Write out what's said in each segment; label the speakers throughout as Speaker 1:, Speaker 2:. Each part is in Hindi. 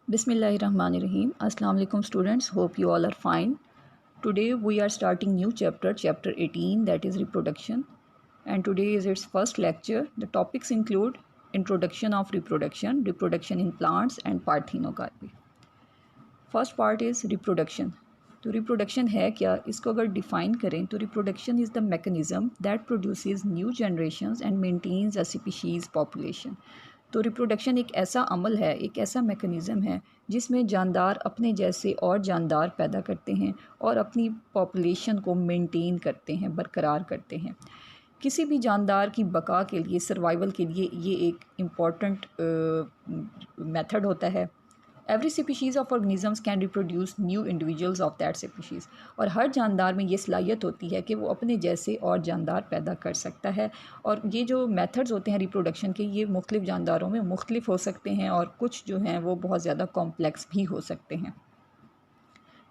Speaker 1: Bismillahirrahmanirrahim. Assalamu alaikum students. Hope you all are fine. Today we are starting new chapter 18, that is reproduction. And today is its first lecture. The topics include introduction of reproduction, reproduction in plants and parthenocarpy. First part is reproduction. तो रिप्रोडक्शन है क्या, इसको अगर डिफ़ाइन करें तो reproduction is the mechanism that produces new generations and maintains a species population. तो रिप्रोडक्शन एक ऐसा अमल है, एक ऐसा मैकेनिज़्म है जिसमें जानदार अपने जैसे और जानदार पैदा करते हैं और अपनी पॉपुलेशन को मेंटेन करते हैं, बरकरार करते हैं। किसी भी जानदार की बका के लिए, सर्वाइवल के लिए ये एक इम्पॉर्टेंट मेथड होता है। Every species of organisms can reproduce new individuals of that species. और हर जानदार में ये सलाहियत होती है कि वो अपने जैसे और जानदार पैदा कर सकता है। और ये जो मेथड्स होते हैं रिप्रोडक्शन के, ये मुख्तलिफ़ जानदारों में मुख्तलिफ हो सकते हैं और कुछ जो हैं वो बहुत ज़्यादा कॉम्प्लेक्स भी हो सकते हैं।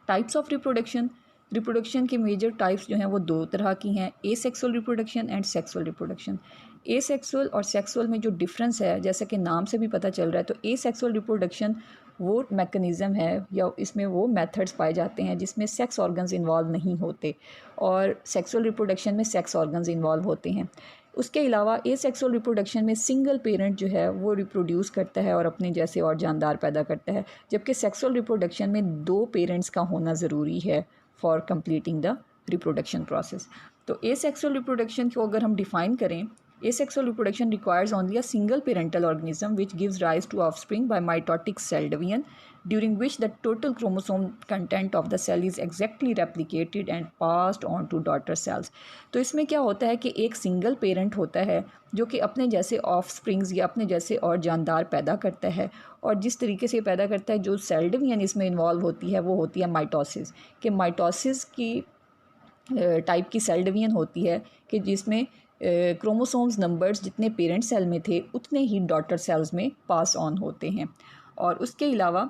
Speaker 1: टाइप्स ऑफ रिप्रोडक्शन के मेजर टाइप्स जो हैं वो दो तरह की हैं, asexual reproduction and sexual reproduction. Asexual और सेक्सुअल में जो डिफरेंस है, जैसा कि नाम से भी पता चल रहा है, तो एसेक्सुअल रिप्रोडक्शन वो मैकेनिज़्म है या इसमें वो मेथड्स पाए जाते हैं जिसमें सेक्स ऑर्गन्स इन्वॉल्व नहीं होते, और सेक्सुअल रिप्रोडक्शन में सेक्स ऑर्गन्स इन्वॉल्व होते हैं। उसके अलावा एसेक्सुअल रिप्रोडक्शन में सिंगल पेरेंट जो है वो रिप्रोड्यूस करता है और अपने जैसे और जानदार पैदा करता है, जबकि सेक्सुअल रिप्रोडक्शन में दो पेरेंट्स का होना ज़रूरी है for completing the reproduction process. तो एसेक्सुअल रिप्रोडक्शन को अगर हम डिफ़ाइन करें, asexual reproduction requires only a single parental organism which gives rise to offspring by mitotic cell division, during which the total chromosome content of the cell is exactly replicated and passed on to daughter cells। तो इसमें क्या होता है कि एक सिंगल पेरेंट होता है जो कि अपने जैसे ऑफस्प्रिंग्स या अपने जैसे और जानदार पैदा करता है, और जिस तरीके से पैदा करता है, जो सेल डिवीजन इसमें इन्वॉल्व होती है वो होती है माइटोसिस। कि माइटोसिस की टाइप की सेल डिवीजन होती है कि जिसमें क्रोमोसोम्स नंबर्स जितने पेरेंट सेल में थे उतने ही डॉटर सेल्स में पास ऑन होते हैं। और उसके अलावा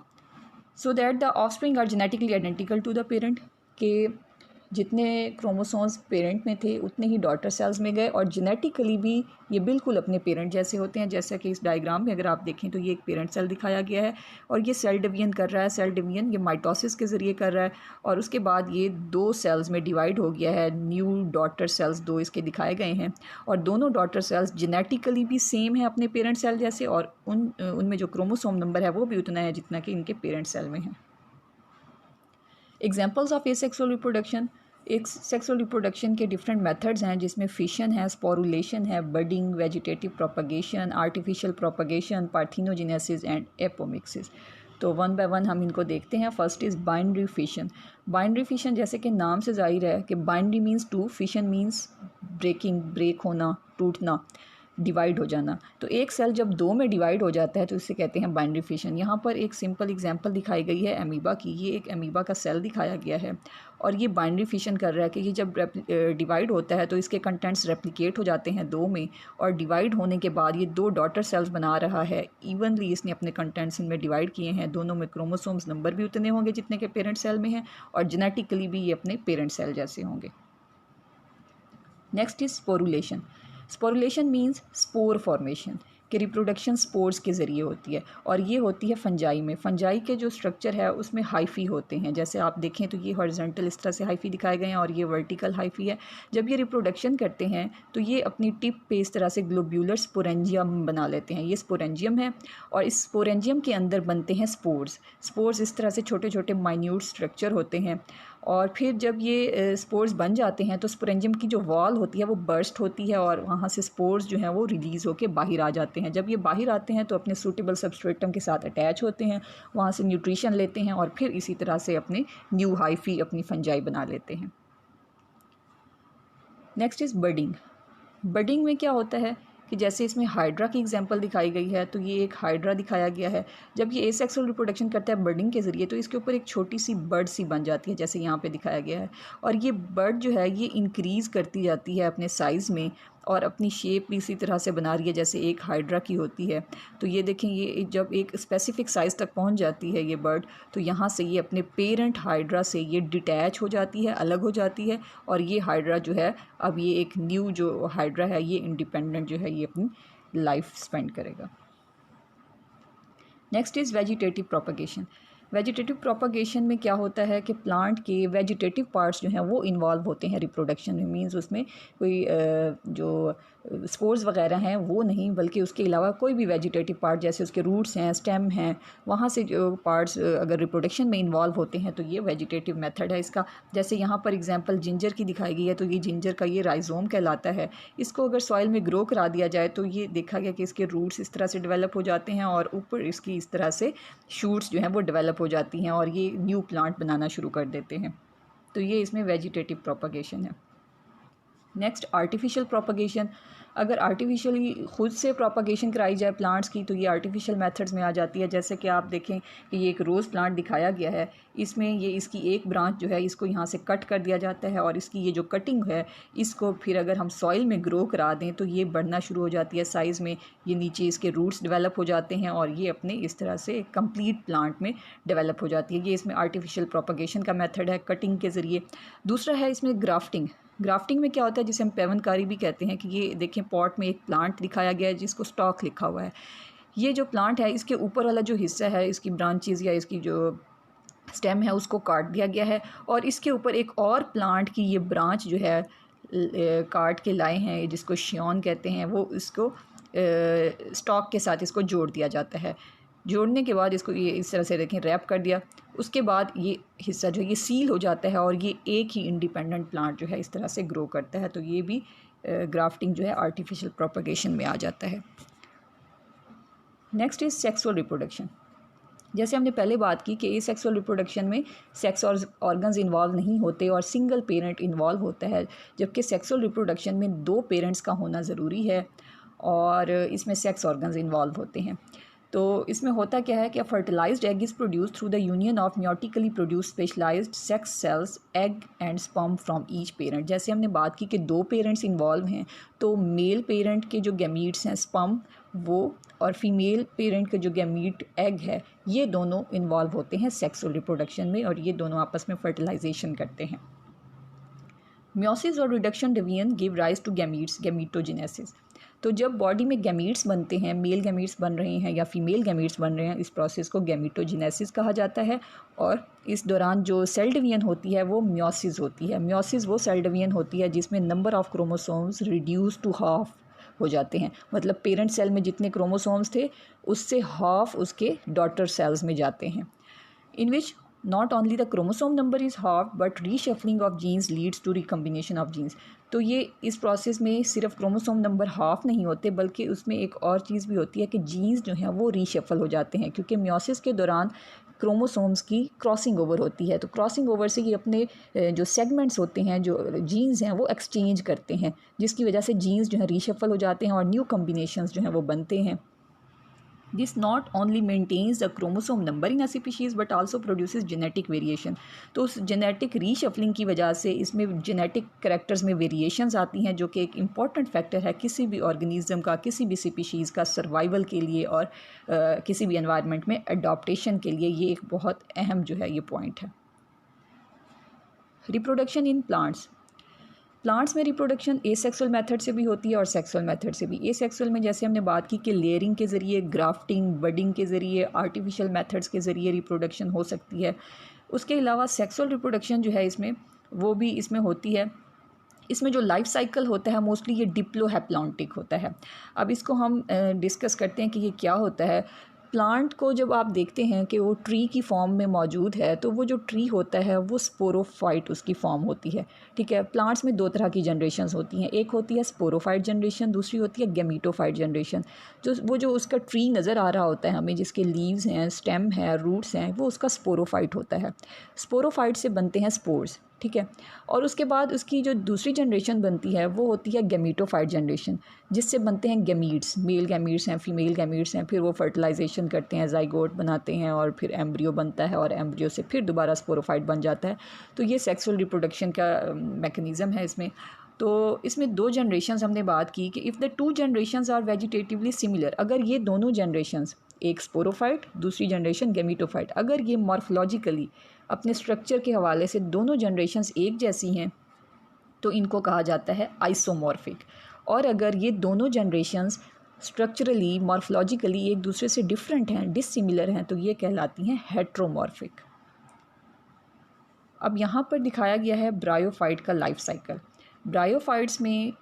Speaker 1: so that the offspring are genetically identical to the parent, के जितने क्रोमोसोम्स पेरेंट में थे उतने ही डॉटर सेल्स में गए, और जेनेटिकली भी ये बिल्कुल अपने पेरेंट जैसे होते हैं। जैसा कि इस डायग्राम में अगर आप देखें तो ये एक पेरेंट सेल दिखाया गया है और ये सेल डिवीजन कर रहा है। सेल डिवीजन ये माइटोसिस के ज़रिए कर रहा है, और उसके बाद ये दो सेल्स में डिवाइड हो गया है। न्यू डॉटर सेल्स दो इसके दिखाए गए हैं, और दोनों डॉटर सेल्स जेनेटिकली भी सेम है अपने पेरेंट सेल जैसे, और उनमें जो क्रोमोसोम नंबर है वो भी उतना है जितना कि इनके पेरेंट सेल में है। Examples of asexual reproduction, asexual reproduction के डिफरेंट मेथड्स हैं जिसमें फिशन है, स्पोरुलेशन है, budding, vegetative propagation, artificial propagation, parthenogenesis and apomixis. तो वन बाय वन हम इनको देखते हैं। First is binary fission. Binary fission जैसे कि नाम से ज़ाहिर है कि binary means two, fission means breaking, break होना, टूटना, डिवाइड हो जाना। तो एक सेल जब दो में डिवाइड हो जाता है तो इसे कहते हैं बाइनरी फिशन। यहाँ पर एक सिंपल एग्जांपल दिखाई गई है अमीबा की। ये एक अमीबा का सेल दिखाया गया है और ये बाइनरी फिशन कर रहा है कि ये जब डिवाइड होता है तो इसके कंटेंट्स रेप्लिकेट हो जाते हैं दो में, और डिवाइड होने के बाद ये दो डॉटर सेल्स बना रहा है। इवनली इसने अपने कंटेंट्स इनमें डिवाइड किए हैं। दोनों में क्रोमोसोम्स नंबर भी उतने होंगे जितने के पेरेंट सेल में हैं, और जेनेटिकली भी ये अपने पेरेंट सेल जैसे होंगे। Next is sporulation. Sporulation means spore formation, कि रिप्रोडक्शन स्पोर्स के ज़रिए होती है, और ये होती है फंजाई में। फंजाई के जो स्ट्रक्चर है उसमें हाइफी होते हैं। जैसे आप देखें तो ये हॉरिजॉन्टल इस तरह से हाइफी दिखाए गए हैं और ये वर्टिकल हाइफी है। जब ये रिप्रोडक्शन करते हैं तो ये अपनी टिप पे इस तरह से ग्लोब्यूलर स्पोरेंजियम बना लेते हैं। ये स्पोरेंजियम है, और इस स्पोरेंजियम के अंदर बनते हैं स्पोर्स। स्पोर्स इस तरह से छोटे छोटे माइन्यूट स्ट्रक्चर होते हैं, और फिर जब ये स्पोर्स बन जाते हैं तो स्पोरेंजियम की जो वॉल होती है वो बर्स्ट होती है, और वहाँ से स्पोर्स जो हैं वो रिलीज़ होकर बाहर आ जाते हैं। जब ये बाहर आते हैं तो अपने सूटेबल सबस्ट्रेटम के साथ अटैच होते हैं, वहाँ से न्यूट्रिशन लेते हैं, और फिर इसी तरह से अपने न्यू हाइफी, अपनी फंजाई बना लेते हैं। Next is budding. बडिंग में क्या होता है कि जैसे इसमें हाइड्रा की एग्जांपल दिखाई गई है, तो ये एक हाइड्रा दिखाया गया है। जब ये एसेक्सुअल रिप्रोडक्शन करता है बर्डिंग के ज़रिए तो इसके ऊपर एक छोटी सी बर्ड सी बन जाती है, जैसे यहाँ पे दिखाया गया है। और ये बर्ड जो है ये इंक्रीज़ करती जाती है अपने साइज़ में, और अपनी शेप भी इसी तरह से बना रही है जैसे एक हाइड्रा की होती है। तो ये देखें, ये जब एक स्पेसिफ़िक साइज़ तक पहुँच जाती है ये बर्ड, तो यहाँ से ये अपने पेरेंट हाइड्रा से ये डिटैच हो जाती है, अलग हो जाती है, और ये हाइड्रा जो है अब ये एक न्यू जो हाइड्रा है ये इंडिपेंडेंट जो है ये अपनी लाइफ स्पेंड करेगा। Next is vegetative propagation. Vegetative propagation में क्या होता है कि प्लांट के वेजिटेटिव पार्ट्स जो हैं वो इन्वॉल्व होते हैं रिप्रोडक्शन में। मींस उसमें कोई जो स्पोर्स वगैरह हैं वो नहीं, बल्कि उसके अलावा कोई भी वेजिटेटिव पार्ट जैसे उसके रूट्स हैं, स्टेम हैं, वहाँ से जो पार्ट्स अगर रिप्रोडक्शन में इन्वॉल्व होते हैं तो ये वेजिटेटिव मेथड है इसका। जैसे यहाँ पर एग्जांपल जिंजर की दिखाई गई है, तो ये जिंजर का ये राइजोम कहलाता है। इसको अगर सॉइल में ग्रो करा दिया जाए तो ये देखा गया कि इसके रूट्स इस तरह से डेवलप हो जाते हैं और ऊपर इसकी इस तरह से शूट्स जो हैं वो डेवलप हो जाती हैं और ये न्यू प्लांट बनाना शुरू कर देते हैं। तो ये इसमें वेजिटेटिव प्रोपगेशन है। Next artificial propagation. अगर आर्टिफिशियली खुद से प्रोपगेशन कराई जाए प्लांट्स की तो ये आर्टिफिशियल मेथड्स में आ जाती है। जैसे कि आप देखें कि ये एक रोज़ प्लांट दिखाया गया है, इसमें ये इसकी एक ब्रांच जो है इसको यहाँ से कट कर दिया जाता है और इसकी ये जो कटिंग है इसको फिर अगर हम सॉइल में ग्रो करा दें तो ये बढ़ना शुरू हो जाती है साइज़ में। ये नीचे इसके रूट्स डेवलप हो जाते हैं और ये अपने इस तरह से कंप्लीट प्लांट में डेवलप हो जाती है। ये इसमें आर्टिफिशियल प्रोपगेशन का मेथड है कटिंग के ज़रिए। दूसरा है इसमें ग्राफ्टिंग। ग्राफ्टिंग में क्या होता है, जिसे हम पैवनकारी भी कहते हैं, कि ये देखें पॉट में एक प्लांट दिखाया गया है जिसको स्टॉक लिखा हुआ है। ये जो प्लांट है इसके ऊपर वाला जो हिस्सा है इसकी ब्रांचेस या इसकी जो स्टेम है उसको काट दिया गया है और इसके ऊपर एक और प्लांट की ये ब्रांच जो है काट के लाए हैं जिसको शियोन कहते हैं, वो इसको स्टॉक के साथ इसको जोड़ दिया जाता है। जोड़ने के बाद इसको ये इस तरह से देखें रैप कर दिया, उसके बाद ये हिस्सा जो है ये सील हो जाता है और ये एक ही इंडिपेंडेंट प्लांट जो है इस तरह से ग्रो करता है। तो ये भी ग्राफ्टिंग जो है आर्टिफिशियल प्रोपगेशन में आ जाता है। Next is sexual reproduction. जैसे हमने पहले बात की कि एसेक्सुअल रिप्रोडक्शन में सेक्स ऑर्गन्स इन्वॉल्व नहीं होते और सिंगल पेरेंट इन्वॉल्व होता है, जबकि सेक्सुअल रिप्रोडक्शन में 2 पेरेंट्स का होना ज़रूरी है और इसमें सेक्स ऑर्गन्स इन्वॉल्व होते हैं। तो इसमें होता क्या है कि fertilised egg is produce through the union of meiotically produce specialised sex cells egg and sperm from each parent. जैसे हमने बात की कि 2 पेरेंट्स इन्वॉल्व हैं, तो मेल पेरेंट के जो गैमीट्स हैं स्पर्म वो और फीमेल पेरेंट के जो गैमीट एग है ये दोनों इन्वॉल्व होते हैं सेक्सुअल रिप्रोडक्शन में और ये दोनों आपस में फर्टिलाइजेशन करते हैं। म्योसिस और reduction division give rise to gametes, gametogenesis. तो जब बॉडी में गैमीट्स बनते हैं, मेल गैमीट्स बन रहे हैं या फीमेल गैमीट्स बन रहे हैं, इस प्रोसेस को गैमीटोजेनेसिस कहा जाता है। और इस दौरान जो सेल डिवीजन होती है वो म्योसिस होती है। म्योसिस वो सेल डिवीजन होती है जिसमें number of chromosomes reduce to half हो जाते हैं। मतलब पेरेंट सेल में जितने क्रोमोसोम्स थे उससे हाफ उसके डॉटर सेल्स में जाते हैं। इन विच not only the chromosome number is half but reshuffling of genes leads to recombination of genes। तो ये इस प्रोसेस में सिर्फ क्रोमोसोम नंबर हाफ नहीं होते बल्कि उसमें एक और चीज़ भी होती है कि जीन्स जो हैं वो रीशफल हो जाते हैं, क्योंकि म्योसिस के दौरान क्रोमोसोम्स की क्रॉसिंग ओवर होती है। तो क्रॉसिंग ओवर से ये अपने जो सेगमेंट्स होते हैं, जो जीन्स हैं वो एक्सचेंज करते हैं, जिसकी वजह से जीन्स जो है रीशफल हो जाते हैं और न्यू कम्बिनेशंस जो हैं वो बनते हैं। This not only maintains the chromosome number in a species but also produces genetic variation। तो उस genetic reshuffling की वजह से इसमें genetic characters में variations आती हैं, जो कि एक important factor है किसी भी organism का, किसी भी species का survival के लिए और किसी भी environment में adaptation के लिए। ये एक बहुत अहम जो है ये point है। Reproduction in plants। प्लांट्स में रिप्रोडक्शन एसेक्सुअल मेथड से भी होती है और सेक्सुअल मेथड से भी। एसेक्सुअल में जैसे हमने बात की कि लेयरिंग के ज़रिए, ग्राफ्टिंग, बडिंग के ज़रिए, आर्टिफिशियल मेथड्स के ज़रिए रिप्रोडक्शन हो सकती है। उसके अलावा सेक्सुअल रिप्रोडक्शन जो है इसमें वो भी इसमें होती है। इसमें जो लाइफ साइकिल होता है मोस्टली ये डिप्लोहैप्लॉन्टिक होता है। अब इसको हम डिस्कस करते हैं कि ये क्या होता है। प्लांट को जब आप देखते हैं कि वो ट्री की फॉर्म में मौजूद है, तो वो जो ट्री होता है वो स्पोरोफाइट उसकी फॉर्म होती है। ठीक है, प्लांट्स में 2 तरह की जनरेशन्स होती हैं, एक होती है स्पोरोफाइट जनरेशन, दूसरी होती है गैमीटोफाइट जनरेशन। जो उसका ट्री नज़र आ रहा होता है हमें, जिसके लीव्स हैं, स्टेम है, रूट्स हैं, वो उसका स्पोरोफाइट होता है। स्पोरोफाइट से बनते हैं स्पोर्स। ठीक है, और उसके बाद उसकी जो दूसरी जनरेशन बनती है वो होती है गैमीटोफाइट जनरेशन, जिससे बनते हैं गैमीट्स। मेल गैमीट्स हैं, फीमेल गैमीट्स हैं, फिर वो फर्टिलाइजेशन करते हैं, जाइगोट बनाते हैं और फिर एम्ब्रियो बनता है और एम्ब्रियो से फिर दोबारा स्पोरोफाइट बन जाता है। तो ये सेक्सुअल रिप्रोडक्शन का मैकेनिज़्म है इसमें। तो इसमें 2 जनरेशन्स हमने बात की कि if the 2 generations are vegetatively similar, अगर ये दोनों जनरेशन्स, एक स्पोरोफाइट दूसरी जनरेशन गैमीटोफाइट, अगर ये मॉर्फोलॉजिकली अपने स्ट्रक्चर के हवाले से दोनों जनरेशन्स एक जैसी हैं तो इनको कहा जाता है आइसोमॉर्फिक। और अगर ये दोनों जनरेशन्स स्ट्रक्चरली मॉर्फोलॉजिकली एक दूसरे से डिफरेंट हैं, डिसिमिलर हैं, तो ये कहलाती हैं हेट्रोमॉर्फिक। अब यहाँ पर दिखाया गया है ब्रायोफाइट का लाइफ साइकिल। ब्रायोफाइट्स में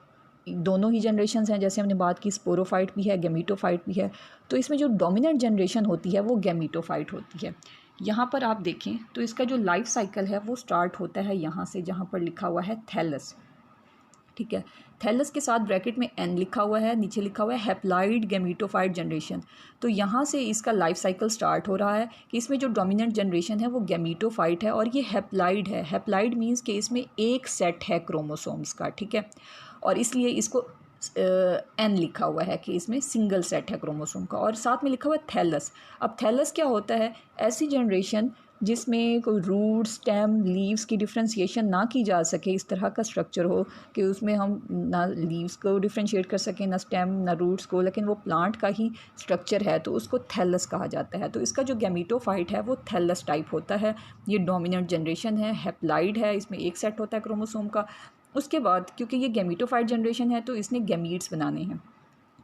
Speaker 1: दोनों ही जनरेशन्स हैं, जैसे हमने बात की स्पोरोफाइट भी है, गैमीटोफाइट भी है। तो इसमें जो डोमिनेंट जनरेशन होती है वो गैमीटोफाइट होती है। यहाँ पर आप देखें तो इसका जो लाइफ साइकिल है वो स्टार्ट होता है यहाँ से, जहाँ पर लिखा हुआ है थैलस। ठीक है, थैलस के साथ ब्रैकेट में एन लिखा हुआ है, नीचे लिखा हुआ है हैप्लाइड गैमीटोफाइट जनरेशन। तो यहाँ से इसका लाइफ साइकिल स्टार्ट हो रहा है कि इसमें जो डोमिनेंट जनरेशन है वो गैमीटोफाइट है और ये हैप्लाइड है। हैप्लाइड मीन्स कि इसमें एक सेट है क्रोमोसोम्स का। ठीक है, और इसलिए इसको एन लिखा हुआ है कि इसमें सिंगल सेट है क्रोमोसोम का, और साथ में लिखा हुआ है थैलस। अब थैलस क्या होता है? ऐसी जनरेशन जिसमें कोई रूट, स्टेम, लीव्स की डिफ्रेंशिएशन ना की जा सके, इस तरह का स्ट्रक्चर हो कि उसमें हम ना लीव्स को डिफ्रेंशिएट कर सकें, ना स्टेम, ना रूट्स को, लेकिन वो प्लांट का ही स्ट्रक्चर है, तो उसको थैलस कहा जाता है। तो इसका जो गैमीटोफाइट है वो थैलस टाइप होता है। ये डोमिनेंट जनरेशन है, हैप्लाइड है, इसमें एक सेट होता है क्रोमोसोम का। उसके बाद क्योंकि ये गैमीटोफाइट जनरेशन है तो इसने गैमीट्स बनाने हैं।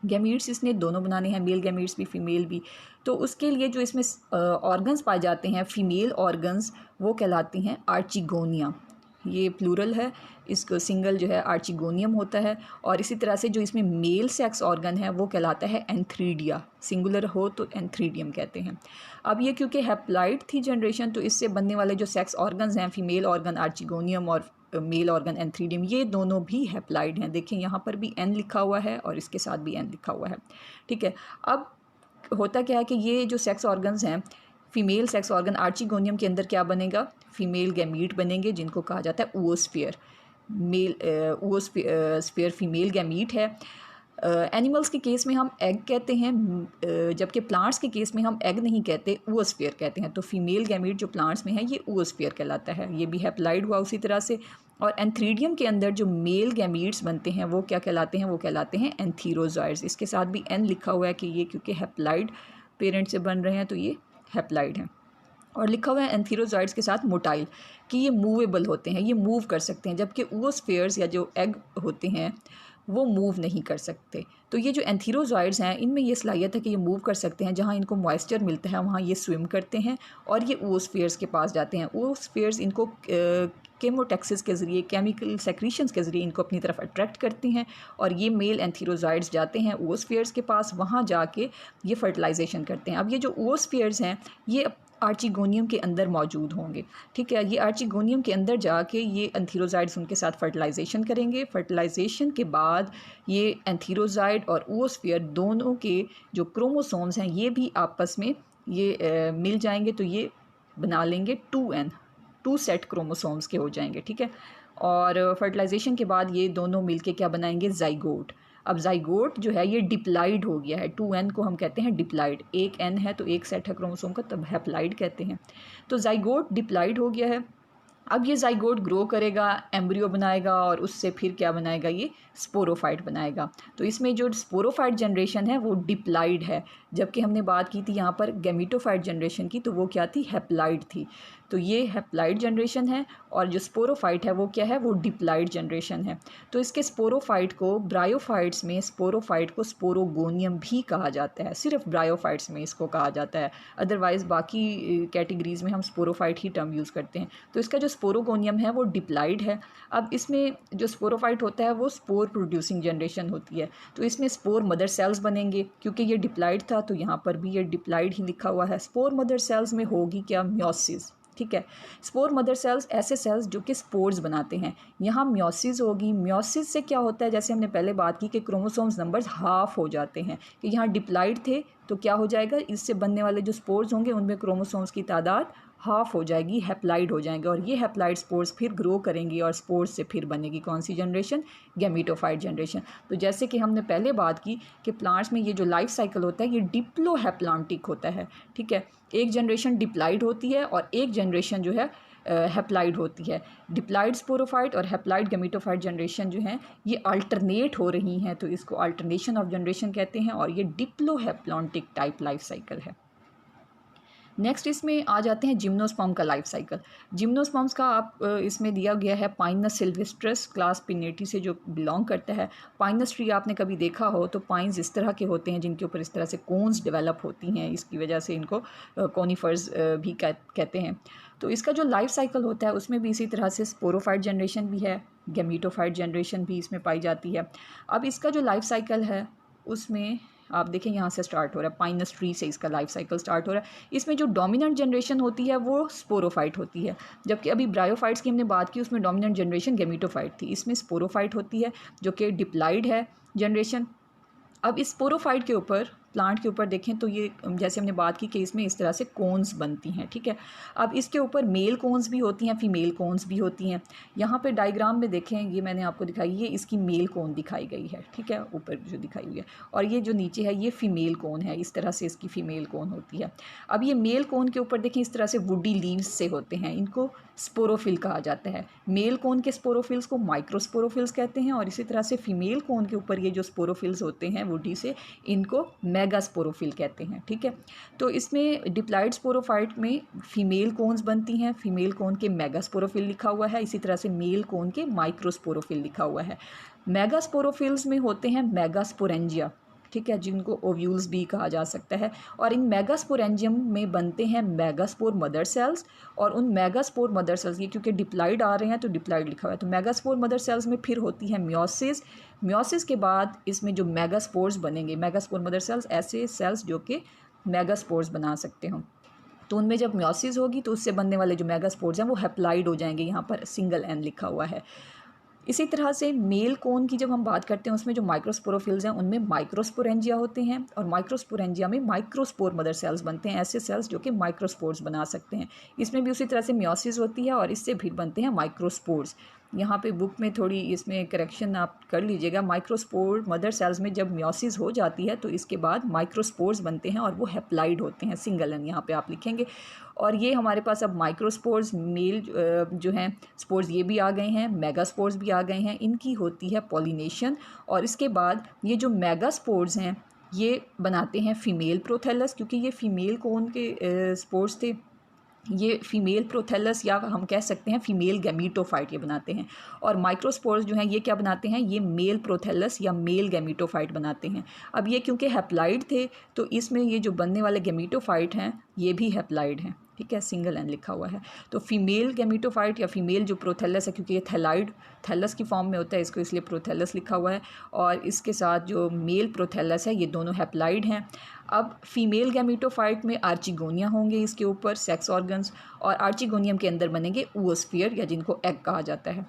Speaker 1: गैमीट्स इसने दोनों बनाने हैं, मेल गैमीट्स भी, फीमेल भी। तो उसके लिए जो इसमें ऑर्गन्स पाए जाते हैं, फीमेल ऑर्गन्स, वो कहलाती हैं आर्चिगोनिया। ये प्लूरल है, इसको सिंगल जो है आर्चिगोनियम होता है। और इसी तरह से जो इसमें मेल सेक्स ऑर्गन है वो कहलाता है एंथ्रीडिया, सिंगुलर हो तो एंथ्रीडियम कहते हैं। अब ये क्योंकि हैप्लाइड थी जनरेशन, तो इससे बनने वाले जो सेक्स ऑर्गन्स हैं, फीमेल ऑर्गन आर्चिगोनियम और मेल ऑर्गन एंथ्रीडियम, ये दोनों भी हैप्लाइड हैं। देखिए यहाँ पर भी एन लिखा हुआ है और इसके साथ भी एन लिखा हुआ है। ठीक है, अब होता क्या है कि ये जो सेक्स ऑर्गन्स हैं, फीमेल सेक्स ऑर्गन आर्चिगोनियम के अंदर क्या बनेगा? फीमेल गैमीट बनेंगे, जिनको कहा जाता है ओवोस्फीयर। मेल ओवोस्फीयर फीमेल गैमीट है। एनिमल्स के केस में हम एग कहते हैं, जबकि प्लांट्स के केस में हम एग नहीं कहते, ओवोस्फीयर कहते हैं। तो फीमेल गैमीट जो प्लांट्स में है ये ओवोस्फीयर कहलाता है। ये भी हैप्लाइड हुआ उसी तरह से। और एंथ्रीडियम के अंदर जो मेल गैमीट्स बनते हैं वो क्या कहलाते हैं? वो कहलाते हैं एंथीरोजॉइड्स। इसके साथ भी एन लिखा हुआ है कि ये क्योंकि हैप्लाइड पेरेंट से बन रहे हैं तो ये हैप्लाइड हैं। और लिखा हुआ है एंथीरोजॉइड्स के साथ मोटाइल, कि ये मूवेबल होते हैं, ये मूव कर सकते हैं, जबकि ओवोस्फीयर्स या जो एग होते हैं वो मूव नहीं कर सकते। तो ये जो एंथीरोजॉइड्स हैं इनमें ये सलाहियत है कि ये मूव कर सकते हैं, जहाँ इनको मॉइस्चर मिलता है वहाँ ये स्विम करते हैं और ये ओवोस्फीयर्स के पास जाते हैं। ओवोस्फीयर्स इनको केमोटैक्सिस के ज़रिए, केमिकल सेक्रीशंस के ज़रिए इनको अपनी तरफ अट्रैक्ट करती हैं, और ये मेल एंथीरोजॉइड्स जाते हैं ओवोस्फीयर्स के पास, वहाँ जाके ये फर्टिलाइजेशन करते हैं। अब ये जो ओवोस्फीयर्स हैं ये आर्चिगोनियम के अंदर मौजूद होंगे। ठीक है, ये आर्चिगोनियम के अंदर जाके ये एंथीरोजाइड्स उनके साथ फर्टिलाइजेशन करेंगे। फर्टिलाइजेशन के बाद ये एंथीरोजाइड और ओवोस्फीयर दोनों के जो क्रोमोसोम्स हैं ये भी आपस में ये मिल जाएंगे, तो ये बना लेंगे 2n, 2 सेट क्रोमोसोम्स के हो जाएंगे। ठीक है, और फर्टिलाइजेशन के बाद ये दोनों मिलके क्या बनाएंगे? जाइगोट। अब जाइगोट जो है ये डिप्लाइड हो गया है, 2n को हम कहते हैं डिप्लाइड। एक n है तो एक सेट है क्रोमोसोम का, तब हैप्लाइड कहते हैं। तो जाइगोट डिप्लाइड हो गया है। अब ये जाइगोट ग्रो करेगा, एम्ब्रियो बनाएगा, और उससे फिर क्या बनाएगा? ये स्पोरोफाइट बनाएगा। तो इसमें जो स्पोरोफाइट जनरेशन है वो डिप्लाइड है, जबकि हमने बात की थी यहाँ पर गैमीटोफाइट जनरेशन की, तो वो क्या थी? हैप्लाइड थी। तो ये हैप्लाइड जनरेशन है, और जो स्पोरोफाइट है वो क्या है? वो डिप्लाइड जनरेशन है। तो इसके स्पोरोफाइट को, ब्रायोफाइट्स में स्पोरोफाइट को स्पोरोगोनियम भी कहा जाता है, सिर्फ ब्रायोफाइट्स में इसको कहा जाता है, अदरवाइज़ बाकी कैटेगरीज़ में हम स्पोरोफाइट ही टर्म यूज़ करते हैं। तो इसका जो स्पोरोगोनियम है वो डिप्लाइड है। अब इसमें जो स्पोरोफाइट होता है वो स्पोर प्रोड्यूसिंग जनरेशन होती है। तो इसमें स्पोर मदर सेल्स बनेंगे, क्योंकि ये डिप्लाइड था तो यहाँ पर भी ये डिप्लाइड ही लिखा हुआ है। स्पोर मदर सेल्स में होगी क्या? म्योसिस। ठीक है, स्पोर मदर सेल्स ऐसे सेल्स जो कि स्पोर्स बनाते हैं, यहाँ म्योसिस होगी। म्योसिस से क्या होता है? जैसे हमने पहले बात की कि क्रोमोसोम्स नंबर्स हाफ हो जाते हैं, कि यहाँ डिप्लाइड थे तो क्या हो जाएगा? इससे बनने वाले जो स्पोर्स होंगे उनमें क्रोमोसोम्स की तादाद हाफ हो जाएगी, हैप्लाइड हो जाएंगे, और ये हैप्लाइड स्पोर्स फिर ग्रो करेंगी और स्पोर्स से फिर बनेगी कौन सी जनरेशन? Gametophyte generation. तो जैसे कि हमने पहले बात की कि प्लांट्स में ये जो लाइफ साइकिल होता है ये डिप्लोहैप्लांटिक होता है। ठीक है, एक जनरेशन डिप्लाइड होती है और एक जनरेशन जो है हैप्लाइड होती है। डिप्लाइड स्पोरोफाइट और हैप्लाइड गैमीटोफाइट जनरेशन जो हैं ये अल्टरनेट हो रही हैं, तो इसको अल्टरनेशन ऑफ जनरेशन कहते हैं, और ये डिप्लोहैप्लांटिक टाइप लाइफ साइकिल है। नेक्स्ट इसमें आ जाते हैं जिम्नोस्पर्म का लाइफ साइकिल। जिम्नोस्पर्म्स का आप इसमें दिया गया है पाइनस सिल्वेस्ट्रस क्लास पिनेटी से जो बिलोंग करता है। पाइनस ट्री आपने कभी देखा हो तो पाइन्स इस तरह के होते हैं जिनके ऊपर इस तरह से कोन्स डेवलप होती हैं, इसकी वजह से इनको कॉनिफर्स भी कहते हैं। तो इसका जो लाइफ साइकिल होता है उसमें भी इसी तरह से स्पोरोफाइट जनरेशन भी है, गैमीटोफाइट जनरेशन भी इसमें पाई जाती है। अब इसका जो लाइफ साइकिल है उसमें आप देखें यहाँ से स्टार्ट हो रहा है, पाइनस ट्री से इसका लाइफ साइकिल स्टार्ट हो रहा है। इसमें जो डोमिनेंट जनरेशन होती है वो स्पोरोफाइट होती है, जबकि अभी ब्रायोफाइट्स की हमने बात की उसमें डोमिनेंट जनरेशन गैमीटोफाइट थी, इसमें स्पोरोफाइट होती है जो कि डिप्लाइड है जनरेशन। अब इस स्पोरोफाइट के ऊपर प्लांट के ऊपर देखें तो ये जैसे हमने बात की कि इसमें इस तरह से कोन्स बनती हैं, ठीक है। अब इसके ऊपर मेल कोन्स भी होती हैं, फीमेल कोन्स भी होती हैं। यहाँ पे डायग्राम में देखें, ये मैंने आपको दिखाई, ये इसकी मेल कोन दिखाई गई है, ठीक है, ऊपर जो दिखाई हुई है, और ये जो नीचे है ये फीमेल कोन है, इस तरह से इसकी फीमेल कोन होती है। अब ये मेल कोन के ऊपर देखें इस तरह से वुडी लीव्स से होते हैं, इनको स्पोरोफिल कहा जाता है। मेल कोन के स्पोरोफिल्स को माइक्रोस्पोरोफिल्स कहते हैं, और इसी तरह से फीमेल कोन के ऊपर ये जो स्पोरोफिल्स होते हैं वुडी से, इनको मेगास्पोरोफिल कहते हैं, ठीक है। तो इसमें डिप्लाइड स्पोरोफाइट में फीमेल कोन्स बनती हैं, फीमेल कोन के मेगास्पोरोफिल लिखा हुआ है, इसी तरह से मेल कोन के माइक्रोस्पोरोफिल लिखा हुआ है। मेगास्पोरोफिल्स में होते हैं मेगास्पोरेंजिया, ठीक है, जिनको ओव्यूल्स भी कहा जा सकता है, और इन मेगास्पोरेंजियम में बनते हैं मेगास्पोर मदर सेल्स, और उन मेगास्पोर मदर सेल्स, ये क्योंकि डिप्लाइड आ रहे हैं तो डिप्लाइड लिखा हुआ है, तो मेगास्पोर मदर सेल्स में फिर होती है म्योसिस। म्योसिस के बाद इसमें जो मेगास्पोर्स बनेंगे, मेगास्पोर मदर सेल्स ऐसे सेल्स जो कि मेगास्पोर्स बना सकते हो, तो उनमें जब म्योसिस होगी तो उससे बनने वाले जो मेगास्पोर्स हैं वो हैप्लाइड हो जाएंगे, यहाँ पर सिंगल एन लिखा हुआ है। इसी तरह से मेल कोन की जब हम बात करते हैं उसमें जो माइक्रोस्पोरोफिल्स हैं उनमें माइक्रोस्पोरेंजिया होते हैं, और माइक्रोस्पोरेंजिया में माइक्रोस्पोर मदर सेल्स बनते हैं, ऐसे सेल्स जो कि माइक्रोस्पोर्स बना सकते हैं। इसमें भी उसी तरह से म्योसिस होती है और इससे फिर बनते हैं माइक्रोस्पोर्स। यहाँ पे बुक में थोड़ी इसमें करेक्शन आप कर लीजिएगा, माइक्रोस्पोर मदर सेल्स में जब म्योसिस हो जाती है तो इसके बाद माइक्रोस्पोर्स बनते हैं और वो हैप्लाइड होते हैं, सिंगल एन यहाँ पे आप लिखेंगे। और ये हमारे पास अब माइक्रोस्पोर्स मेल जो हैं स्पोर्स ये भी आ गए हैं, मेगास्पोर्स भी आ गए हैं, इनकी होती है पॉलिनेशन। और इसके बाद ये जो मेगास्पोर्स हैं ये बनाते हैं फीमेल प्रोथेलस, क्योंकि ये फीमेल कोन के स्पोर्स थे, ये फीमेल प्रोथेलस या हम कह सकते हैं फीमेल गैमीटोफाइट ये बनाते हैं। और माइक्रोस्पोर्स जो हैं ये क्या बनाते हैं, ये मेल प्रोथेलस या मेल गैमीटोफाइट बनाते हैं। अब ये क्योंकि हैप्लाइड थे तो इसमें ये जो बनने वाले गैमीटोफाइट हैं ये भी हैप्लाइड हैं, ठीक है, सिंगल एन लिखा हुआ है। तो फीमेल गैमीटोफाइट या फीमेल जो प्रोथेलस है, क्योंकि ये थैलाइड थैलस की फॉर्म में होता है इसको इसलिए प्रोथेलस लिखा हुआ है, और इसके साथ जो मेल प्रोथेलस है ये दोनों हैप्लाइड हैं। अब फीमेल गैमीटोफाइट में आर्चिगोनिया होंगे इसके ऊपर सेक्स ऑर्गन्स, और आर्चिगोनियम के अंदर बनेंगे oosphere या जिनको एग कहा जाता है।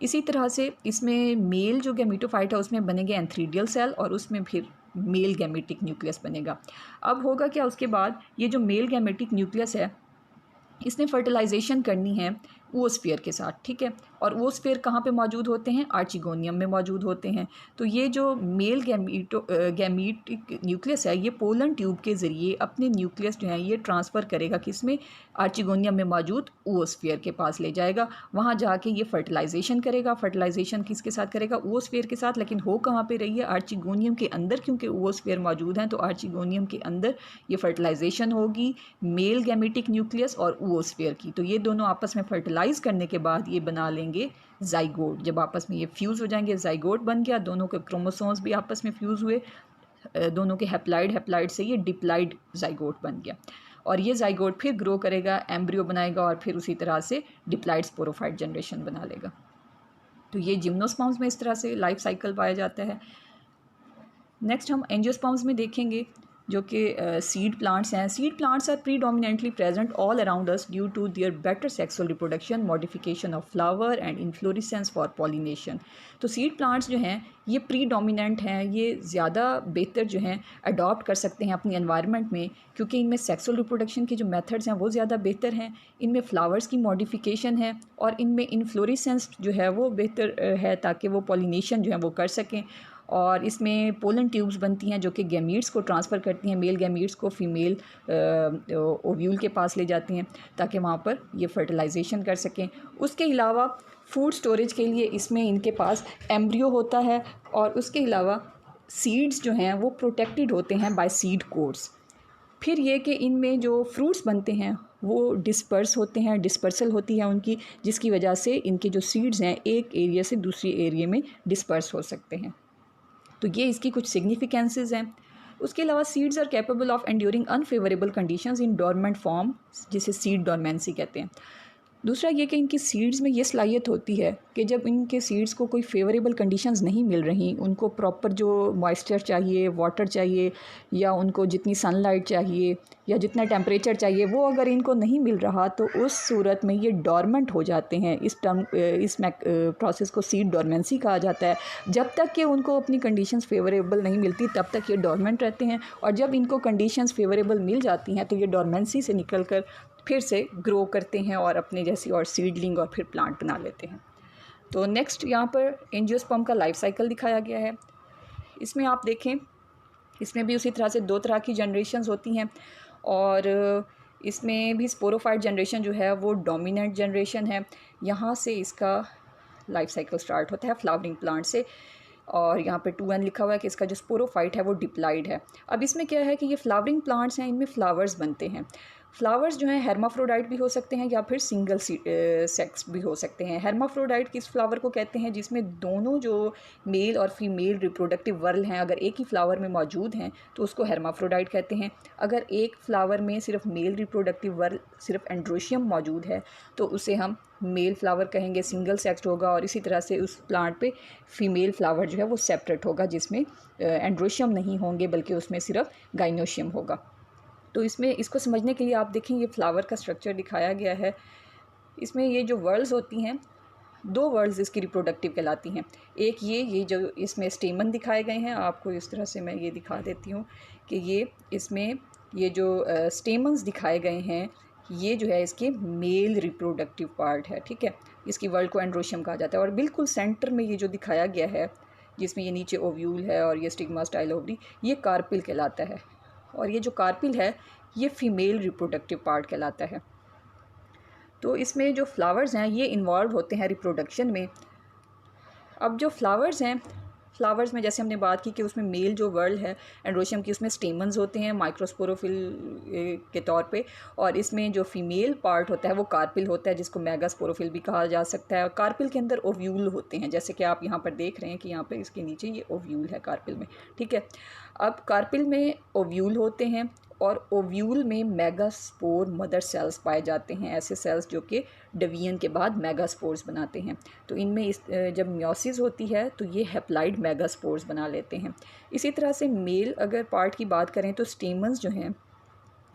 Speaker 1: इसी तरह से इसमें मेल जो गैमीटोफाइट है उसमें बनेंगे एंथ्रीडियल सेल, और उसमें फिर मेल गैमेटिक न्यूक्लियस बनेगा। अब होगा क्या उसके बाद, ये जो मेल गैमेटिक न्यूक्लियस है इसने फर्टिलाइजेशन करनी है oosphere के साथ, ठीक है, और oosphere कहाँ पे मौजूद होते हैं, आर्चिगोनियम में मौजूद होते हैं। तो ये जो मेल गैमेटिक न्यूक्लियस है ये पोलन ट्यूब के ज़रिए अपने न्यूक्लियस जो है ये ट्रांसफ़र करेगा किसमें, आर्चिगोनियम में मौजूद oosphere के पास ले जाएगा, वहाँ जाके ये फर्टिलाइजेशन करेगा। फर्टिलाइजेशन किसके साथ करेगा, oosphere के साथ, लेकिन हो कहाँ पे रही है, आर्चिगोनियम के अंदर, क्योंकि oosphere मौजूद हैं तो आर्चिगोनियम के अंदर ये फर्टिलाइजेशन होगी मेल गैमेटिक न्यूक्लियस और oosphere की। तो ये दोनों आपस में फर्टिलाइज करने के बाद ये बना लेंगे जाइगोट। जब आपस में ये फ्यूज़ हो जाएंगे जाइगोट बन गया, दोनों के क्रोमोसोम्स भी आपस में फ्यूज़ हुए, दोनों के हैप्लाइड से ये डिप्लाइड जाइगोट बन गया, और ये जाइगोट फिर ग्रो करेगा, एम्ब्रियो बनाएगा, और फिर उसी तरह से डिप्लाइड स्पोरोफाइट जनरेशन बना लेगा। तो ये जिम्नोस्पर्म्स में इस तरह से लाइफ साइकिल पाया जाता है। नेक्स्ट हम एंजियोस्पर्म्स में देखेंगे जो कि सीड प्लांट्स हैं। Seed plants are predominantly present all around us due to their better sexual reproduction, modification of flower and inflorescence for pollination. तो सीड प्लांट्स जो हैं ये प्रीडोमिनेंट हैं, ये ज़्यादा बेहतर जो हैं अडॉप्ट कर सकते हैं अपनी एनवायरनमेंट में, क्योंकि इनमें सेक्सुअल रिप्रोडक्शन के जो मेथड्स हैं वो ज़्यादा बेहतर हैं, इनमें फ्लावर्स की मॉडिफिकेशन है, और इनमें इन्फ्लोरेसेंस जो है वो बेहतर है ताकि वो पॉलिनेशन जो है वो कर सकें। और इसमें पोलन ट्यूब्स बनती हैं जो कि गैमीट्स को ट्रांसफ़र करती हैं, मेल गैमीट्स को फीमेल ओव्यूल के पास ले जाती हैं ताकि वहाँ पर ये फर्टिलाइजेशन कर सकें। उसके अलावा फूड स्टोरेज के लिए इसमें इनके पास एम्ब्रियो होता है, और उसके अलावा सीड्स जो हैं वो प्रोटेक्टेड होते हैं बाय सीड कोड्स। फिर ये कि इनमें जो फ्रूट्स बनते हैं वो डिस्पर्स होते हैं, डिस्पर्सल होती है उनकी, जिसकी वजह से इनके जो सीड्स हैं एक एरिया से दूसरी एरिया में डिस्पर्स हो सकते हैं। तो ये इसकी कुछ सिग्निफिकेंसेस हैं। उसके अलावा seeds are capable of enduring unfavourable conditions in dormant form, जिसे सीड डोरमेंसी कहते हैं। दूसरा ये कि इनकी सीड्स में ये सलाहियत होती है कि जब इनके सीड्स को कोई फेवरेबल कंडीशंस नहीं मिल रही, उनको प्रॉपर जो मॉइस्चर चाहिए, वाटर चाहिए, या उनको जितनी सनलाइट चाहिए या जितना टेम्परेचर चाहिए, वो अगर इनको नहीं मिल रहा तो उस सूरत में ये डॉर्मेंट हो जाते हैं। इस प्रोसेस को सीड डॉर्मेंसी कहा जाता है। जब तक कि उनको अपनी कंडीशंस फेवरेबल नहीं मिलती तब तक ये डॉर्मेंट रहते हैं, और जब इनको कंडीशंस फेवरेबल मिल जाती हैं तो ये डॉर्मेंसी से निकल कर फिर से ग्रो करते हैं और अपने जैसी और सीडलिंग और फिर प्लांट बना लेते हैं। तो नेक्स्ट यहाँ पर एंजियोस्पर्म का लाइफ साइकिल दिखाया गया है। इसमें आप देखें, इसमें भी उसी तरह से 2 तरह की जनरेशन्स होती हैं, और इसमें भी स्पोरोफाइट जनरेशन जो है वो डोमिनेंट जनरेशन है। यहाँ से इसका लाइफ साइकिल स्टार्ट होता है फ्लावरिंग प्लांट से, और यहाँ पे 2N लिखा हुआ है कि इसका जो स्पोरोफाइट है वो डिप्लाइड है। अब इसमें क्या है कि ये फ्लावरिंग प्लांट्स हैं, इनमें फ्लावर्स बनते हैं। फ्लावर्स जो हैं हेर्माफ्रोडाइट भी हो सकते हैं या फिर सिंगल सेक्स भी हो सकते हैं। हेर्माफ्रोडाइट किस फ्लावर को कहते हैं? जिसमें दोनों जो मेल और फीमेल रिप्रोडक्टिव वर्ल हैं अगर एक ही फ्लावर में मौजूद हैं तो उसको हेर्माफ्रोडाइट कहते हैं। अगर एक फ्लावर में सिर्फ मेल रिप्रोडक्टिव वर्ल, सिर्फ एंड्रोशियम मौजूद है तो उसे हम मेल फ्लावर कहेंगे, सिंगल सेक्स्ड होगा। और इसी तरह से उस प्लांट पे फीमेल फ्लावर जो है वो सेपरेट होगा, जिसमें एंड्रोशियम नहीं होंगे बल्कि उसमें सिर्फ गाइनोशियम होगा। तो इसमें इसको समझने के लिए आप देखें, ये फ्लावर का स्ट्रक्चर दिखाया गया है। इसमें ये जो वर्ल्स होती हैं, 2 वर्ल्स इसकी रिप्रोडक्टिव कहलाती हैं। एक ये जो इसमें स्टेमन दिखाए गए हैं, आपको इस तरह से मैं ये दिखा देती हूँ कि ये इसमें ये जो स्टेमन्स दिखाए गए हैं ये जो है इसके मेल रिप्रोडक्टिव पार्ट है, ठीक है। इसकी वर्ल्ड को एंड्रोशियम कहा जाता है। और बिल्कुल सेंटर में ये जो दिखाया गया है जिसमें ये नीचे ओव्यूल है और ये स्टिग्मा स्टाइल ओवरी, ये कार्पिल कहलाता है। और ये जो कार्पिल है ये फीमेल रिप्रोडक्टिव पार्ट कहलाता है। तो इसमें जो फ्लावर्स हैं ये इन्वॉल्व होते हैं रिप्रोडक्शन में। अब जो फ्लावर्स हैं, फ्लावर्स में जैसे हमने बात की कि उसमें मेल जो वर्ल्ड है एंड्रोशियम की, उसमें स्टेमन्स होते हैं माइक्रोस्पोरोफिल के तौर पे, और इसमें जो फीमेल पार्ट होता है वो कार्पिल होता है, जिसको मेगास्पोरोफिल भी कहा जा सकता है। और कार्पिल के अंदर ओव्यूल होते हैं, जैसे कि आप यहाँ पर देख रहे हैं कि यहाँ पे इसके नीचे ये ओव्यूल है कार्पिल में, ठीक है। अब कार्पिल में ओव्यूल होते हैं और ओव्यूल में मेगास्पोर मदर सेल्स पाए जाते हैं, ऐसे सेल्स जो कि डिवीजन के बाद मेगास्पोर्स बनाते हैं। तो इनमें जब मियोसिस होती है तो ये हैप्लाइड मेगास्पोर्स बना लेते हैं। इसी तरह से मेल अगर पार्ट की बात करें तो स्टेमन्स जो हैं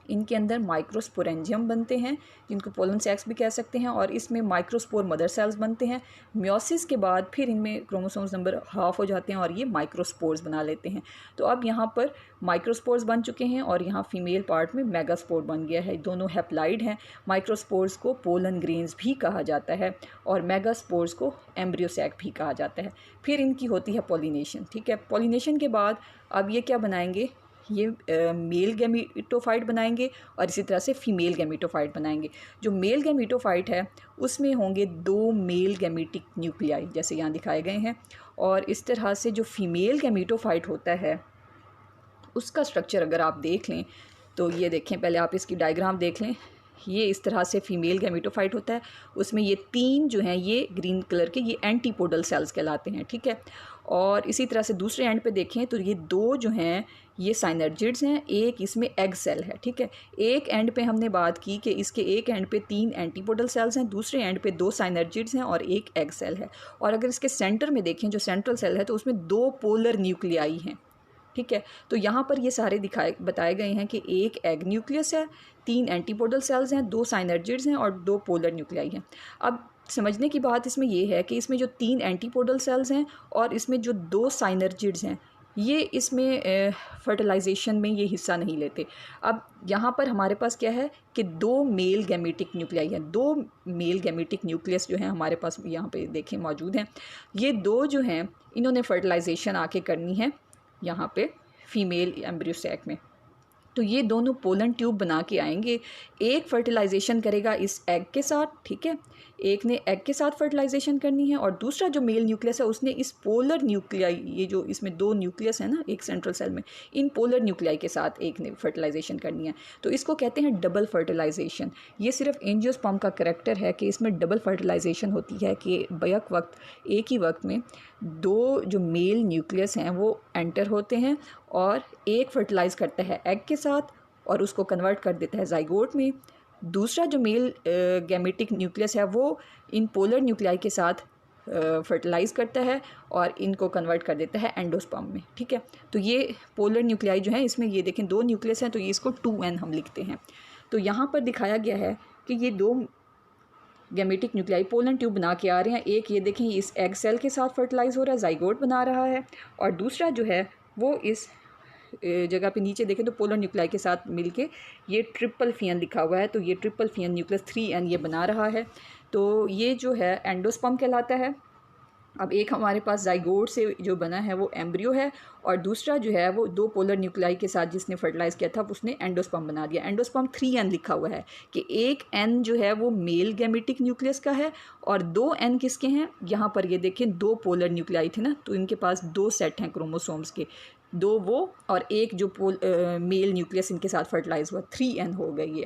Speaker 1: इनके अंदर माइक्रोस्पोरेंजियम बनते हैं, जिनको पोलन सैक्स भी कह सकते हैं, और इसमें माइक्रोस्पोर मदर सेल्स बनते हैं। मियोसिस के बाद फिर इनमें क्रोमोसोम्स नंबर हाफ हो जाते हैं और ये माइक्रोस्पोर्स बना लेते हैं। तो अब यहाँ पर माइक्रोस्पोर्स बन चुके हैं और यहाँ फीमेल पार्ट में मेगास्पोर बन गया है। दोनों हैप्लाइड हैं। माइक्रोस्पोर्स को पोलन ग्रेन्स भी कहा जाता है और मेगास्पोर्स को एम्ब्रियोसैक भी कहा जाता है। फिर इनकी होती है पॉलिनेशन, ठीक है। पॉलिनेशन के बाद अब ये क्या बनाएंगे, ये मेल गैमीटोफाइट बनाएंगे और इसी तरह से फीमेल गैमीटोफाइट बनाएंगे। जो मेल गैमीटोफाइट है उसमें होंगे 2 मेल गैमीटिक न्यूक्लियाई, जैसे यहाँ दिखाए गए हैं। और इस तरह से जो फीमेल गैमीटोफाइट होता है उसका स्ट्रक्चर अगर आप देख लें तो ये देखें, पहले आप इसकी डायग्राम देख लें। ये इस तरह से फीमेल गैमीटोफाइट होता है। उसमें ये 3 जो हैं ये ग्रीन कलर के ये एंटीपोडल सेल्स कहलाते हैं, ठीक है। और इसी तरह से दूसरे एंड पे देखें तो ये 2 जो हैं ये साइनर्जिड्स हैं, एक इसमें एग सेल है, ठीक है। एक एंड पे हमने बात की कि इसके एक एंड पे 3 एंटीपोडल सेल्स हैं, दूसरे एंड पे 2 साइनर्जिड्स हैं और एक एग सेल है। और अगर इसके सेंटर में देखें जो सेंट्रल सेल है तो उसमें 2 पोलर न्यूक्लियाई हैं, ठीक है। तो यहाँ पर ये सारे बताए गए हैं कि एक एग न्यूक्लियस है, 3 एंटीपोडल सेल्स हैं, 2 साइनर्जिड्स हैं और 2 पोलर न्यूक्लियाई हैं। अब समझने की बात इसमें यह है कि इसमें जो 3 एंटीपोडल सेल्स हैं और इसमें जो 2 साइनर्जिड्स हैं ये इसमें फर्टिलाइजेशन में ये हिस्सा नहीं लेते। अब यहाँ पर हमारे पास क्या है कि 2 मेल गैमेटिक न्यूक्लियाई हैं, 2 मेल गैमेटिक न्यूक्लियस जो हैं हमारे पास यहाँ पे देखें मौजूद हैं। ये 2 जो हैं इन्होंने फर्टिलाइजेशन आके करनी है यहाँ पे फीमेल एम्ब्रियो सैक में। तो ये दोनों पोलन ट्यूब बना के आएंगे। एक फर्टिलाइजेशन करेगा इस एग के साथ, ठीक है, एक ने एग के साथ फर्टिलाइजेशन करनी है, और दूसरा जो मेल न्यूक्लियस है उसने इस पोलर न्यूक्लियाई, ये जो इसमें दो न्यूक्लियस है ना एक सेंट्रल सेल में, इन पोलर न्यूक्लियाई के साथ एक ने फर्टिलाइजेशन करनी है। तो इसको कहते हैं डबल फर्टिलाइजेशन। ये सिर्फ एंजियोस्पर्म का करैक्टर है कि इसमें डबल फर्टिलाइजेशन होती है कि बैक वक्त एक ही वक्त में दो जो मेल न्यूक्लियस हैं वो एंटर होते हैं और एक फर्टिलाइज़ करता है एग के साथ और उसको कन्वर्ट कर देता है जाइगोट में। दूसरा जो मेल गैमेटिक न्यूक्लियस है वो इन पोलर न्यूक्लियाई के साथ फर्टिलाइज़ करता है और इनको कन्वर्ट कर देता है एंडोस्पर्म में, ठीक है। तो ये पोलर न्यूक्लियाई जो है इसमें ये देखें दो न्यूक्लियस हैं, तो ये इसको 2n हम लिखते हैं। तो यहाँ पर दिखाया गया है कि ये दो गैमेटिक न्यूक्लियाई पोलन ट्यूब बना के आ रहे हैं। एक ये देखें इस एग सेल के साथ फर्टिलाइज़ हो रहा है, जाइगोट बना रहा है, और दूसरा जो है वो इस जगह पे नीचे देखें तो पोलर न्यूक्लियाई के साथ मिलके ये ट्रिपल फियन लिखा हुआ है, तो ये ट्रिपल फियन न्यूक्लियस 3n ये बना रहा है। तो ये जो है एंडोस्पर्म कहलाता है। अब एक हमारे पास जाइगोट से जो बना है वो एम्ब्रियो है, और दूसरा जो है वो दो पोलर न्यूक्लियाई के साथ जिसने फर्टिलाइज़ किया था उसने एंडोस्पर्म बना दिया। एंडोस्पर्म 3n लिखा हुआ है कि एक n जो है वो मेल गैमेटिक न्यूक्लियस का है और 2n किसके हैं। यहाँ पर ये देखें दो पोलर न्यूक्लियाई थे ना, तो इनके पास दो सेट हैं क्रोमोसोम्स के, दो वो और एक जो मेल न्यूक्लियस इनके साथ फर्टिलाइज हुआ, 3n हो गई ये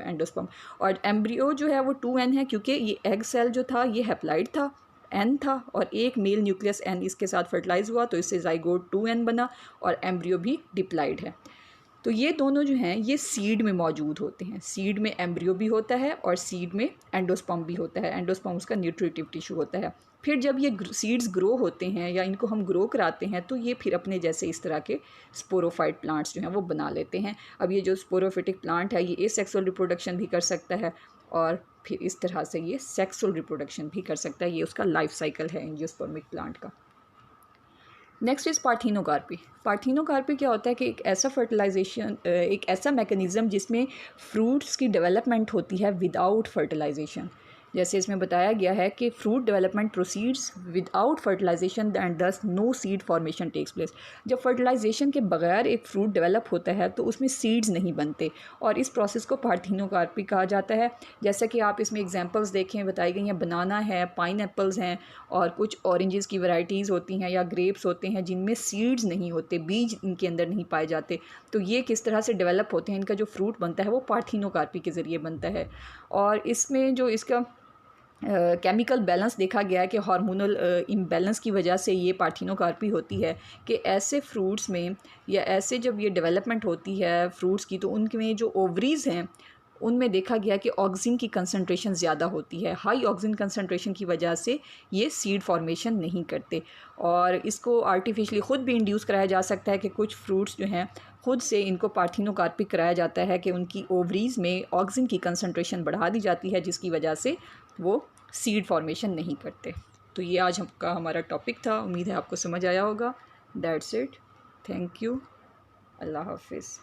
Speaker 1: एंडोस्पर्म। और एम्ब्रियो जो है वो 2n है क्योंकि ये एग सेल जो था ये हैप्लाइड था, n था, और एक मेल न्यूक्लियस n इसके साथ फर्टिलाइज हुआ तो इससे जाइगोट 2n बना, और एम्ब्रियो भी डिप्लाइड है। तो ये दोनों जो हैं ये सीड में मौजूद होते हैं। सीड में एम्ब्रियो भी होता है और सीड में एंडोस्पर्म भी होता है। एंडोस्पर्म उसका न्यूट्रिटिव टिश्यू होता है। फिर जब ये सीड्स ग्रो होते हैं या इनको हम ग्रो कराते हैं तो ये फिर अपने जैसे इस तरह के स्पोरोफाइट प्लांट्स जो हैं वो बना लेते हैं। अब ये जो स्पोरोफिटिक प्लांट है ये एसेक्सुअल रिप्रोडक्शन भी कर सकता है और फिर इस तरह से ये सेक्सुअल रिप्रोडक्शन भी कर सकता है। ये उसका लाइफ साइकिल है एंजियोस्पर्मिक प्लांट का। Next is parthenocarpy. पार्थिनोकार्पी क्या होता है कि एक ऐसा फर्टिलाइजेशन, एक ऐसा मैकेनिज़्म जिसमें फ्रूट्स की डेवलपमेंट होती है विदाउट फर्टिलाइजेशन। जैसे इसमें बताया गया है कि fruit development proceeds without fertilisation and thus no seed formation takes place. जब फर्टिलाइजेशन के बगैर एक फ्रूट डेवलप होता है तो उसमें सीड्स नहीं बनते और इस प्रोसेस को पार्थिनोकार्पी कहा जाता है। जैसा कि आप इसमें एग्जांपल्स देखें बताई गई हैं, बनाना है, पाइन एप्पल्स हैं और कुछ ऑरेंजेस की वैरायटीज़ होती हैं या ग्रेप्स होते हैं जिनमें सीड्स नहीं होते, बीज इनके अंदर नहीं पाए जाते। तो ये किस तरह से डेवलप होते हैं, इनका जो फ्रूट बनता है वो पार्थिनोकार्पी के ज़रिए बनता है। और इसमें जो इसका केमिकल बैलेंस देखा गया है कि हार्मोनल इम्बैलेंस की वजह से ये पार्थिनोकार्पी होती है कि ऐसे फ्रूट्स में या ऐसे जब ये डेवलपमेंट होती है फ्रूट्स की तो उनमें जो ओवरीज़ हैं उनमें देखा गया कि ऑक्सीजन की कंसंट्रेशन ज़्यादा होती है। हाई ऑक्सीजन कंसंट्रेशन की वजह से ये सीड फॉर्मेशन नहीं करते और इसको आर्टिफिशियली ख़ुद भी इंड्यूस कराया जा सकता है कि कुछ फ्रूट्स जो हैं ख़ुद से इनको पार्थिनोकार्पिक कराया जाता है कि उनकी ओवरीज़ में ऑक्सीजन की कंसंट्रेशन बढ़ा दी जाती है जिसकी वजह से वो सीड फॉर्मेशन नहीं करते। तो ये आज का हमारा टॉपिक था। उम्मीद है आपको समझ आया होगा। That's it. Thank you. अल्लाह हाफिज़।